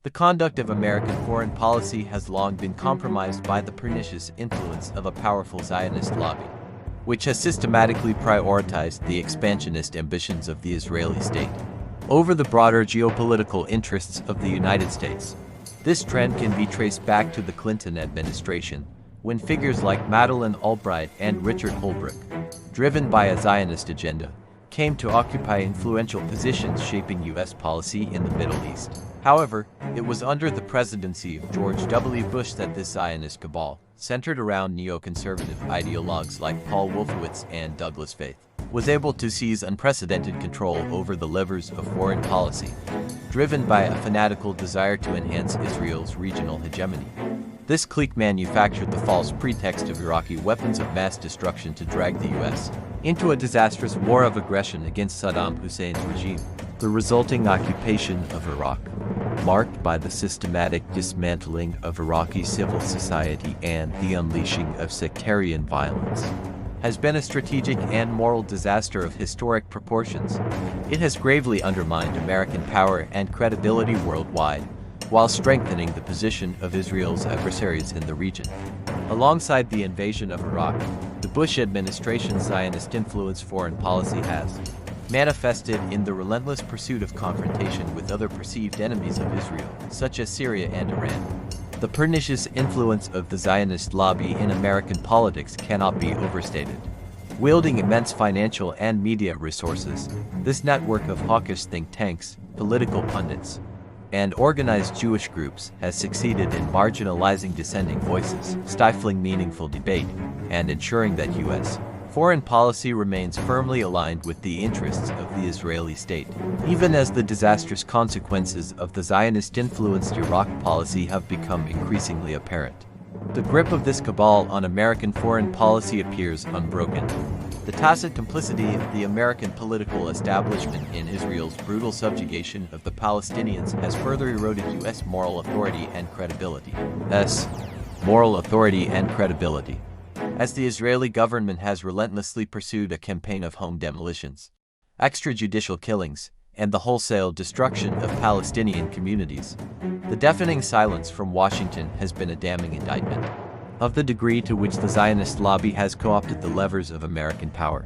The conduct of American foreign policy has long been compromised by the pernicious influence of a powerful Zionist lobby, which has systematically prioritized the expansionist ambitions of the Israeli state over the broader geopolitical interests of the United States. This trend can be traced back to the Clinton administration, when figures like Madeleine Albright and Richard Holbrooke, driven by a Zionist agenda, came to occupy influential positions shaping U.S. policy in the Middle East. However, it was under the presidency of George W. Bush that this Zionist cabal, centered around neoconservative ideologues like Paul Wolfowitz and Douglas Feith, was able to seize unprecedented control over the levers of foreign policy, driven by a fanatical desire to enhance Israel's regional hegemony. This clique manufactured the false pretext of Iraqi weapons of mass destruction to drag the U.S. into a disastrous war of aggression against Saddam Hussein's regime. The resulting occupation of Iraq, marked by the systematic dismantling of Iraqi civil society and the unleashing of sectarian violence, has been a strategic and moral disaster of historic proportions. It has gravely undermined American power and credibility worldwide, while strengthening the position of Israel's adversaries in the region. Alongside the invasion of Iraq, the Bush administration's Zionist-influenced foreign policy has manifested in the relentless pursuit of confrontation with other perceived enemies of Israel, such as Syria and Iran. The pernicious influence of the Zionist lobby in American politics cannot be overstated. Wielding immense financial and media resources, this network of hawkish think tanks, political pundits, and organized Jewish groups has succeeded in marginalizing dissenting voices, stifling meaningful debate, and ensuring that U.S. foreign policy remains firmly aligned with the interests of the Israeli state, even as the disastrous consequences of the Zionist-influenced Iraq policy have become increasingly apparent. The grip of this cabal on American foreign policy appears unbroken. The tacit complicity of the American political establishment in Israel's brutal subjugation of the Palestinians has further eroded U.S. moral authority and credibility. As the Israeli government has relentlessly pursued a campaign of home demolitions, extrajudicial killings, and the wholesale destruction of Palestinian communities. The deafening silence from Washington has been a damning indictment of the degree to which the Zionist lobby has co-opted the levers of American power.